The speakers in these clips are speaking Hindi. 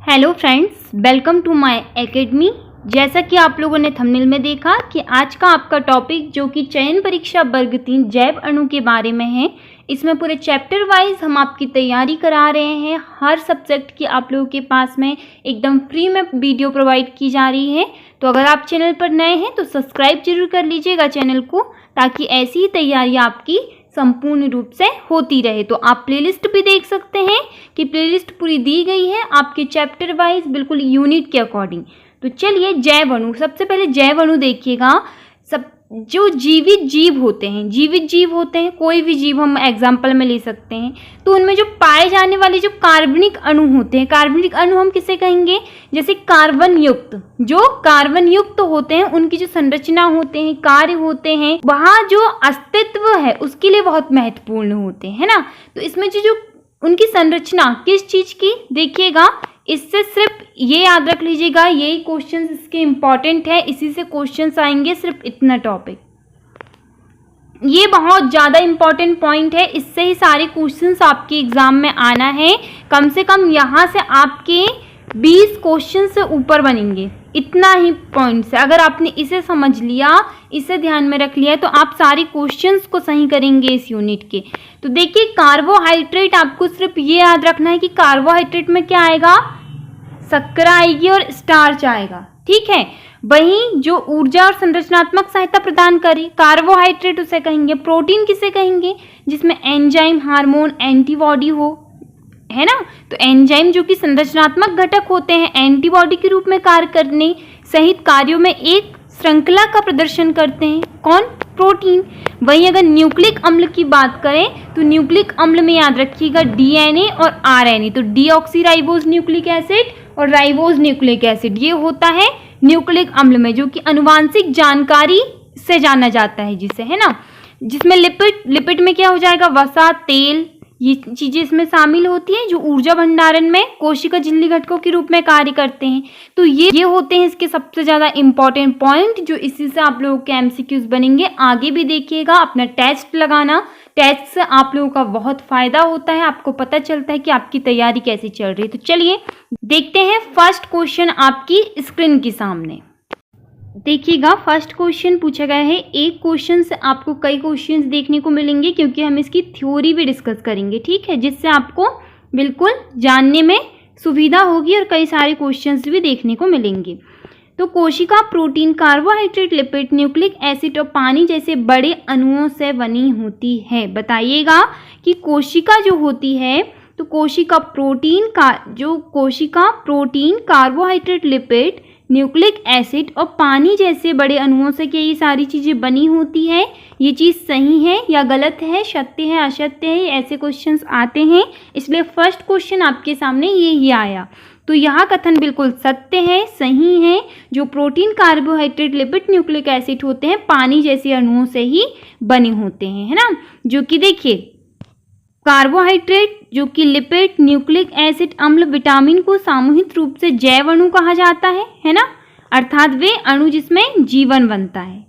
Hello friends, welcome to my academy. जैसा कि आप लोगों ने थंबनेल में देखा कि आज का आपका टॉपिक जो कि चयन परीक्षा वर्ग 3 जैव अणु के बारे में है। इसमें पूरे चैप्टर वाइज हम आपकी तैयारी करा रहे हैं। हर सब्जेक्ट की आप लोगों के पास में एकदम फ्री में वीडियो प्रोवाइड की जा रही है। तो अगर आप चैनल पर नए हैं तो सब्सक्राइब जरूर कर लीजिएगा चैनल को, ताकि ऐसी ही तैयारी आपकी संपूर्ण रूप से होती रहे। तो आप प्लेलिस्ट भी देख सकते हैं कि प्लेलिस्ट पूरी दी गई है आपके चैप्टर वाइज, बिल्कुल यूनिट के अकॉर्डिंग। तो चलिए जैव अणु, सबसे पहले जैव अणु देखिएगा। सब जो जीवित जीव होते हैं, कोई भी जीव हम एग्जाम्पल में ले सकते हैं, तो उनमें जो पाए जाने वाले जो कार्बनिक अणु होते हैं, कार्बनिक अणु हम किसे कहेंगे? जैसे कार्बन युक्त, जो कार्बन युक्त होते हैं उनकी जो संरचना होते हैं, कार्य होते हैं, वहाँ जो अस्तित्व है उसके लिए बहुत महत्वपूर्ण होते हैं, है ना। तो इसमें जो उनकी संरचना किस चीज की देखिएगा, इससे सिर्फ ये याद रख लीजिएगा, यही क्वेश्चंस इसके इम्पॉर्टेंट है, इसी से क्वेश्चंस आएंगे, सिर्फ इतना टॉपिक। ये बहुत ज़्यादा इम्पॉर्टेंट पॉइंट है, इससे ही सारे क्वेश्चंस आपके एग्जाम में आना है। कम से कम यहाँ से आपके 20 क्वेश्चन से ऊपर बनेंगे, इतना ही पॉइंट्स है। अगर आपने इसे समझ लिया, इसे ध्यान में रख लिया, तो आप सारे क्वेश्चंस को सही करेंगे इस यूनिट के। तो देखिए कार्बोहाइड्रेट, आपको सिर्फ ये याद रखना है कि कार्बोहाइड्रेट में क्या आएगा? शर्करा आएगी और स्टार्च आएगा, ठीक है। वहीं जो ऊर्जा और संरचनात्मक सहायता प्रदान करे, कार्बोहाइड्रेट उसे कहेंगे। प्रोटीन किसे कहेंगे? जिसमें एंजाइम, हार्मोन, एंटीबॉडी हो, है ना। तो एंजाइम जो कि संरचनात्मक घटक होते हैं, एंटीबॉडी के रूप में कार्य करने सहित कार्यों में एक श्रृंखला का प्रदर्शन करते हैं। कौन? प्रोटीन। वहीं अगर न्यूक्लिक अम्ल की बात करें तो न्यूक्लिक अम्ल में याद रखिएगा डीएनए और आरएनए। तो डीऑक्सीराइबोज न्यूक्लिक एसिड और राइबोज न्यूक्लिक एसिड, ये होता है न्यूक्लिक अम्ल में, जो कि आनुवांशिक जानकारी से जाना जाता है जिसे, है ना। जिसमें लिपिड में क्या हो जाएगा? वसा, तेल, ये चीजें इसमें शामिल होती हैं, जो ऊर्जा भंडारण में कोशिका झिल्ली घटकों के रूप में कार्य करते हैं। तो ये होते हैं इसके सबसे ज्यादा इंपॉर्टेंट पॉइंट, जो इसी से आप लोगों के एमसीक्यूज बनेंगे। आगे भी देखिएगा, अपना टेस्ट लगाना, टेस्ट से आप लोगों का बहुत फायदा होता है, आपको पता चलता है कि आपकी तैयारी कैसी चल रही है। तो चलिए देखते हैं फर्स्ट क्वेश्चन आपकी स्क्रीन के सामने। देखिएगा फर्स्ट क्वेश्चन पूछा गया है। एक क्वेश्चन से आपको कई क्वेश्चंस देखने को मिलेंगे, क्योंकि हम इसकी थ्योरी भी डिस्कस करेंगे, ठीक है, जिससे आपको बिल्कुल जानने में सुविधा होगी और कई सारे क्वेश्चंस भी देखने को मिलेंगे। तो कोशिका protein, carbohydrate, lipid, nucleic acid और पानी जैसे बड़े अणुओं से बनी होती है। बताइएगा कि कोशिका जो होती है, तो कोशिका protein, carbohydrate, lipid, nucleic acid और पानी जैसे बड़े अणुओं से क्या ये सारी चीज़ें बनी होती है? ये चीज़ सही है या गलत है, सत्य है असत्य है, ऐसे क्वेश्चंस आते हैं। इसलिए फर्स्ट क्वेश्चन आपके सामने ये आया। तो यहाँ कथन बिल्कुल सत्य है, सही है। जो protein, carbohydrate, lipid, nucleic acid होते हैं पानी जैसे अणुओं से ही बने होते हैं, है ना। जो कि देखिए कार्बोहाइड्रेट, जो कि लिपिड, न्यूक्लिक एसिड, अम्ल, विटामिन को सामूहिक रूप से जैव अणु कहा जाता है ना, अर्थात वे अणु जिसमें जीवन बनता है।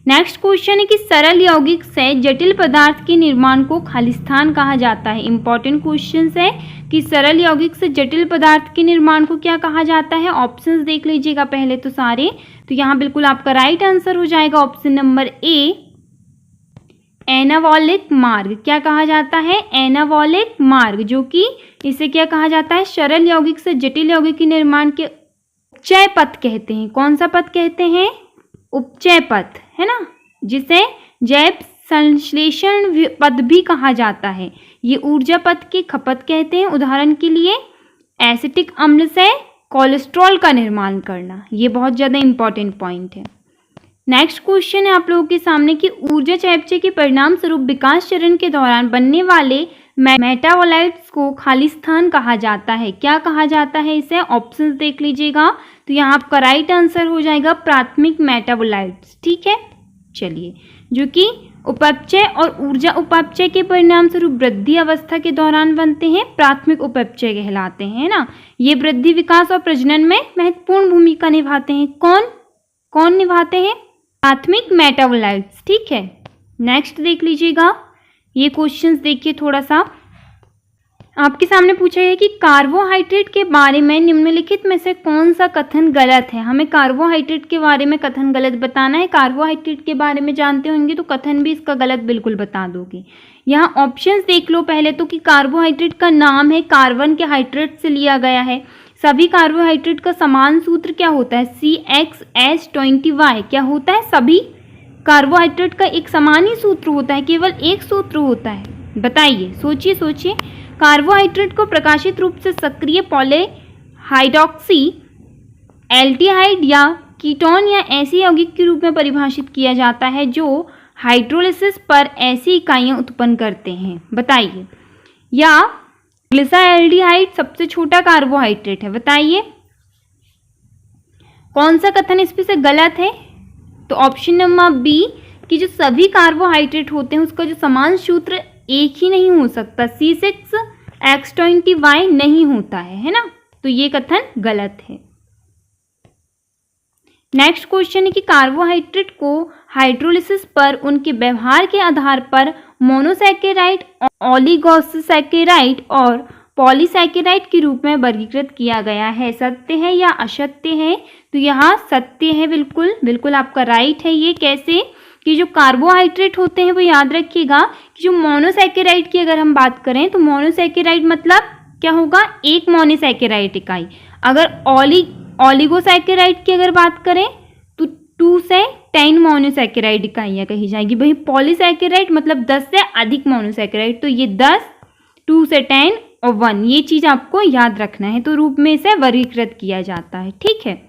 नेक्स्ट क्वेश्चन है कि सरल यौगिक से जटिल पदार्थ के निर्माण को खालिस्तान कहा जाता है। इंपॉर्टेंट क्वेश्चन है कि सरल यौगिक से जटिल पदार्थ के निर्माण को क्या कहा जाता है। ऑप्शंस देख लीजिएगा पहले तो सारे। तो यहाँ बिल्कुल आपका राइट आंसर हो जाएगा ऑप्शन नंबर ए, एनाबॉलिक मार्ग। क्या कहा जाता है? एनाबॉलिक मार्ग, जो कि इसे क्या कहा जाता है? सरल यौगिक से जटिल यौगिक के निर्माण के उपचय पथ कहते हैं। कौन सा पथ कहते हैं? उपचय पथ, है ना, जिसे जैव संश्लेषण पथ भी कहा जाता है। ये ऊर्जा पथ की खपत कहते हैं। उदाहरण के लिए एसिटिक अम्ल से कोलेस्ट्रॉल का निर्माण करना, ये बहुत ज़्यादा इंपॉर्टेंट पॉइंट है। नेक्स्ट क्वेश्चन है आप लोगों के सामने कि ऊर्जा चयापचय के परिणाम स्वरूप विकास चरण के दौरान बनने वाले मेटाबोलाइट्स को खालिस्तान कहा जाता है। क्या कहा जाता है इसे? ऑप्शंस देख लीजिएगा। तो यहाँ आपका राइट आंसर हो जाएगा प्राथमिक मेटाबोलाइट्स, ठीक है। चलिए, जो कि उपापचय और ऊर्जा उपापचय के परिणाम स्वरूप वृद्धि अवस्था के दौरान बनते हैं, प्राथमिक उपापचय कहलाते हैं ना। ये वृद्धि, विकास और प्रजनन में महत्वपूर्ण भूमिका निभाते हैं। कौन निभाते हैं? प्राथमिक मेटाबोलाइट्स, ठीक है। नेक्स्ट देख लीजिएगा, ये क्वेश्चंस देखिए थोड़ा सा। आपके सामने पूछा गया कि कार्बोहाइड्रेट के बारे में निम्नलिखित में से कौन सा कथन गलत है। हमें कार्बोहाइड्रेट के बारे में कथन गलत बताना है। कार्बोहाइड्रेट के बारे में जानते होंगे तो कथन भी इसका गलत बिल्कुल बता दोगे। यहाँ ऑप्शंस देख लो पहले तो कि कार्बोहाइड्रेट का नाम है कार्बन के हाइड्रेट से लिया गया है। सभी कार्बोहाइड्रेट का समान सूत्र क्या होता है? CXH20Y। क्या होता है? सभी कार्बोहाइड्रेट का एक समान ही सूत्र होता है, केवल एक सूत्र होता है। बताइए, सोचिए सोचिए। कार्बोहाइड्रेट को प्रकाशित रूप से सक्रिय पॉलीहाइड्रोक्सी एल्डिहाइड या कीटोन या ऐसे यौगिक के रूप में परिभाषित किया जाता है जो हाइड्रोलिसिस पर ऐसी इकाइयां उत्पन्न करते हैं। बताइए। या ग्लिसरॉल्डिहाइड सबसे छोटा कार्बोहाइड्रेट है। बताइए कौन सा कथन इसमें से गलत है? तो ऑप्शन नंबर बी कि जो सभी कार्बोहाइड्रेट होते हैं उसका जो समान सूत्र एक ही नहीं हो सकता, C6H20Y नहीं होता है ना? तो ये कथन गलत है। नेक्स्ट क्वेश्चन है कि कार्बोहाइड्रेट को हाइड्रोलिसिस पर उनके व्यवहार के आधार पर मोनोसैकेराइड, ओलिगोसैकेराइड और पॉलीसैकेराइड के रूप में वर्गीकृत किया गया है। सत्य है या असत्य है? तो यहाँ सत्य है। बिल्कुल बिल्कुल आपका राइट है। ये कैसे? कि जो कार्बोहाइड्रेट होते हैं वो याद रखिएगा कि जो मोनोसैकेराइड की अगर हम बात करें तो मोनोसैकेराइड मतलब क्या होगा? एक मोनोसैकेराइड इकाई। अगर ओलिगोसैकेराइड की अगर बात करें तो 2 से 10 मोनोसैकेराइड इकाइयाँ कही जाएगी। वही पॉलीसैकेराइड मतलब 10 से अधिक मोनोसैकेराइड। तो ये 10, 2 से 10 और 1, ये चीज़ आपको याद रखना है। तो रूप में इसे वर्गीकृत किया जाता है। ठीक है,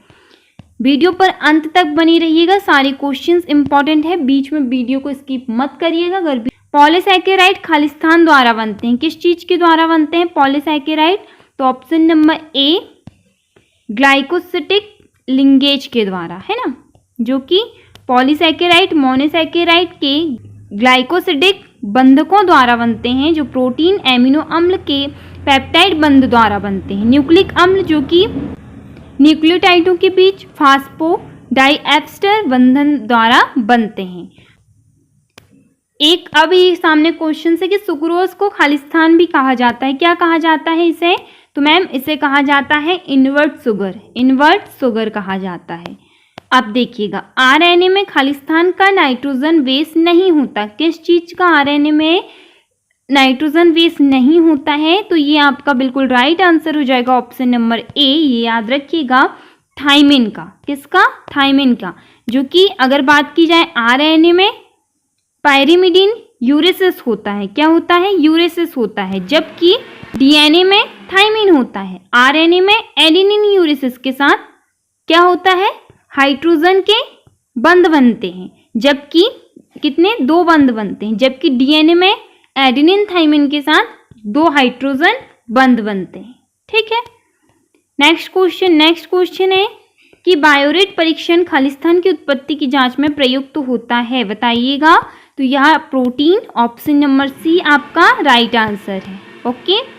वीडियो पर अंत तक बनी रहिएगा। सारे क्वेश्चंस इंपॉर्टेंट है, बीच में वीडियो को स्किप मत करिएगा। अगर पॉलीसैकेराइड खालिस्तान द्वारा बनते हैं, किस चीज़ के द्वारा बनते हैं पॉलीसैकेराइड? तो ऑप्शन नंबर ए ग्लाइकोसिटिक लिंगेज के द्वारा, है ना? जो कि पॉलीसैकेराइड मोनोसैकेराइड के ग्लाइकोसिडिक बंधकों द्वारा बनते हैं, जो प्रोटीन एमिनो अम्ल के पेप्टाइड बंध द्वारा बनते हैं। न्यूक्लिक अम्ल जो कि न्यूक्लियोटाइडों के बीच फास्फोडाइएस्टर बंधन द्वारा बनते हैं। एक अब ये सामने क्वेश्चन है कि सुक्रोज को खालिस्तान भी कहा जाता है। क्या कहा जाता है इसे? तो मैम इसे कहा जाता है इन्वर्ट शुगर। इन्वर्ट शुगर कहा जाता है। अब देखिएगा, आरएनए में खालिस्तान का नाइट्रोजन बेस नहीं होता। किस चीज का आरएनए में नाइट्रोजन बेस नहीं होता है? तो ये आपका बिल्कुल राइट आंसर हो जाएगा ऑप्शन नंबर ए। ये याद रखिएगा, थाइमिन का। किसका? थाइमिन का। जो कि अगर बात की जाए आरएनए में पायरिमिडीन यूरेसिस होता है। क्या होता है? यूरेसिस होता है। जबकि डीएनए में थाइमिन होता है। आरएनए में एडेनिन यूरेसिस के साथ क्या होता है? हाइड्रोजन के बंध बनते हैं। जबकि कितने? 2 बंध बनते हैं। जबकि डीएनए में एडेनिन थाइमिन के साथ 2 हाइड्रोजन बंध बनते हैं। ठीक है। नेक्स्ट क्वेश्चन है कि बायोरेट परीक्षण खालिस्तान की उत्पत्ति की जांच में प्रयुक्त होता है। बताइएगा। तो यह प्रोटीन, ऑप्शन नंबर सी आपका राइट आंसर है। ओके।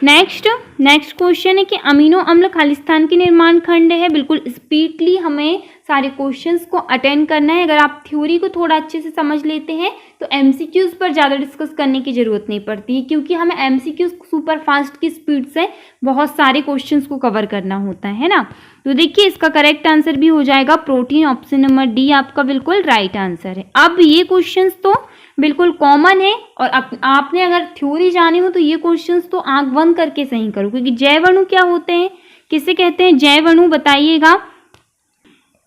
नेक्स्ट क्वेश्चन है कि अमीनो अम्ल खालिस्तान के निर्माण खंड है। बिल्कुल स्पीडली हमें सारे क्वेश्चंस को अटेंड करना है। अगर आप थ्योरी को थोड़ा अच्छे से समझ लेते हैं तो एमसीक्यूज पर ज़्यादा डिस्कस करने की ज़रूरत नहीं पड़ती है, क्योंकि हमें एमसीक्यूज सुपर फास्ट की स्पीड से बहुत सारे क्वेश्चंस को कवर करना होता है ना। तो देखिए इसका करेक्ट आंसर भी हो जाएगा प्रोटीन, ऑप्शन नंबर डी आपका बिल्कुल राइट आंसर है। अब ये क्वेश्चंस तो बिल्कुल कॉमन है और आपने अगर थ्योरी जानी हो तो ये क्वेश्चंस तो आंख बंद करके सही करो, क्योंकि जैव अणु क्या होते हैं, किसे कहते हैं जैव अणु? बताइएगा।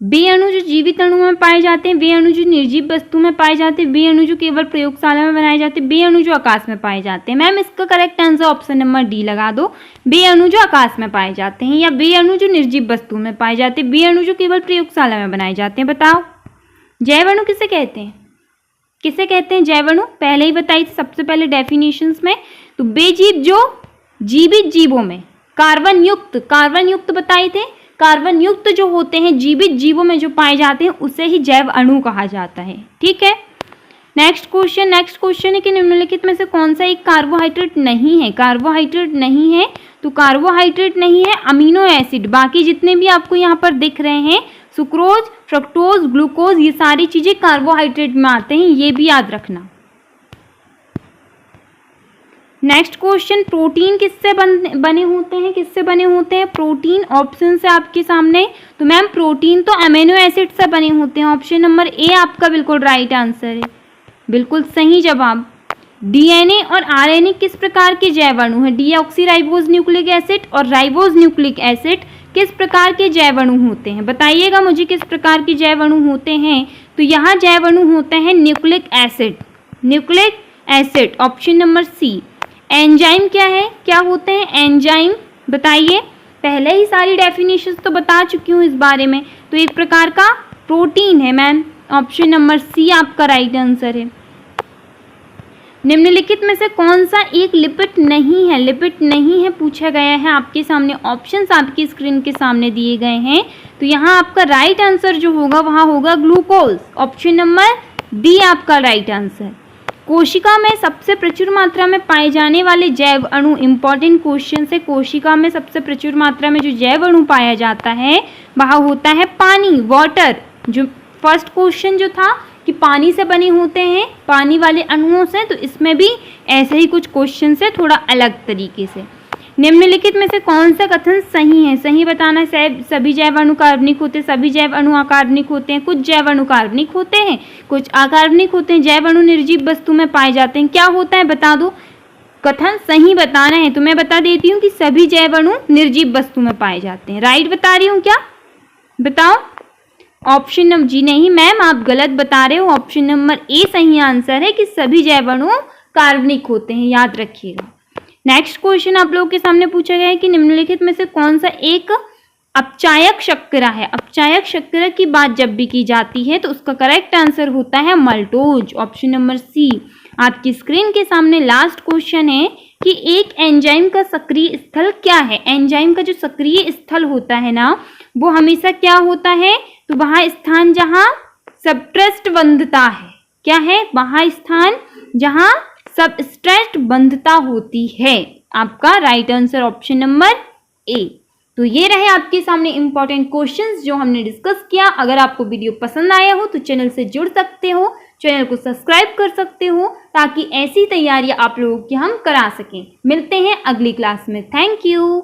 वे अणु जो जीवित अणु में पाए जाते हैं, वे अणु जो निर्जीव वस्तु में पाए जाते हैं, वे अणु जो केवल प्रयोगशाला में बनाए जाते हैं, वे अणु जो आकाश में पाए जाते हैं। मैम इसका correct answer option number D लगा दो। वे अणु जो आकाश में पाए जाते हैं या वे अणु जो निर्जीव वस्तु में पाए जाते हैं, वे अणु जो केवल प्रयोगशाला में बनाए जाते हैं। बताओ जैव अणु किसे कहते हैं? किसे कहते हैं जैव अणु? पहले ही बताई थी सबसे पहले डेफिनेशंस में। तो वे जीव जो जीवित जीवों में कार्बन युक्त बताए थे। कार्बन युक्त जो होते हैं जीवित जीवों में जो पाए जाते हैं उसे ही जैव अणु कहा जाता है। ठीक है। नेक्स्ट क्वेश्चन है कि निम्नलिखित में से कौन सा एक कार्बोहाइड्रेट नहीं है? कार्बोहाइड्रेट नहीं है तो कार्बोहाइड्रेट नहीं है अमीनो एसिड। बाकी जितने भी आपको यहाँ पर दिख रहे हैं सुक्रोज, फ्रक्टोज, ग्लूकोज, ये सारी चीजें कार्बोहाइड्रेट में आते हैं, ये भी याद रखना। नेक्स्ट क्वेश्चन, प्रोटीन किससे बने होते हैं, किससे बने होते हैं प्रोटीन? ऑप्शन है आपके सामने। तो मैम प्रोटीन तो अमीनो एसिड से बने होते हैं। ऑप्शन नंबर ए आपका बिल्कुल राइट आंसर है, बिल्कुल सही जवाब। डीएनए और आरएनए किस प्रकार के जैव अणु हैं? डीऑक्सीराइबोज न्यूक्लिक एसिड और राइबोज न्यूक्लिक एसिड किस प्रकार के जैव अणु होते हैं? बताइएगा मुझे किस प्रकार के जैव अणु होते हैं। तो यहाँ जैव अणु होते हैं nucleic acid, nucleic acid. Option number C. Enzyme क्या है, क्या होते हैं एंजाइम? बताइए, पहले ही सारी डेफिनेशन तो बता चुकी हूँ इस बारे में। तो एक प्रकार का प्रोटीन है मैम। ऑप्शन नंबर सी आपका राइट आंसर है। निम्नलिखित में से कौन सा एक लिपिड नहीं है? लिपिड नहीं है पूछा गया है आपके सामने। ऑप्शंस आपकी स्क्रीन के सामने दिए गए हैं। तो यहाँ आपका राइट आंसर जो होगा वहाँ होगा ग्लूकोज। ऑप्शन नंबर डी आपका राइट आंसर। कोशिका में सबसे प्रचुर मात्रा में पाए जाने वाले जैव अणु, इंपॉर्टेंट क्वेश्चन है। कोशिका में सबसे प्रचुर मात्रा में जो जैव अणु पाया जाता है वह होता है पानी, वाटर। जो फर्स्ट क्वेश्चन जो था कि पानी से बने होते हैं, पानी वाले अणुओं से, तो इसमें भी ऐसे ही कुछ क्वेश्चन है थोड़ा अलग तरीके से। निम्नलिखित में से कौन सा कथन सही है? सही बताना है। सभी जैव अणु कार्बनिक होते हैं, सभी जैव अणु अकार्बनिक होते हैं, कुछ जैव अणु कार्बनिक होते हैं, कुछ अकार्बनिक होते हैं, जैव अणु निर्जीव वस्तु में पाए जाते हैं। क्या होता है बता दो, कथन सही बताना है। तो मैं बता देती हूँ कि सभी जैव अणु निर्जीव वस्तु में पाए जाते हैं। राइट बता रही हूँ क्या? बताओ। ऑप्शन नंबर जी नहीं मैम, आप गलत बता रहे हो। ऑप्शन नंबर ए सही आंसर है कि सभी जैव अणु कार्बनिक होते हैं, याद रखिएगा। नेक्स्ट क्वेश्चन आप लोगों के सामने पूछा गया है कि निम्नलिखित में से कौन सा एक अपचायक शर्करा है? अपचायक शर्करा की बात जब भी की जाती है तो उसका करेक्ट आंसर होता है मल्टोज। ऑप्शन नंबर सी आपकी स्क्रीन के सामने लास्ट क्वेश्चन है कि एक एंजाइम का सक्रिय स्थल क्या है? एंजाइम का जो सक्रिय स्थल होता है ना, वो हमेशा क्या होता है? तो वहाँ स्थान जहाँ सबस्ट्रेट बंधता है, क्या है? वहाँ स्थान जहाँ सबस्ट्रेट बंधता होती है। आपका right answer option number A. तो ये रहे आपके सामने इंपॉर्टेंट क्वेश्चंस जो हमने डिस्कस किया। अगर आपको वीडियो पसंद आया हो तो चैनल से जुड़ सकते हो, चैनल को सब्सक्राइब कर सकते हो, ताकि ऐसी तैयारियां आप लोगों की हम करा सकें। मिलते हैं अगली क्लास में। Thank you.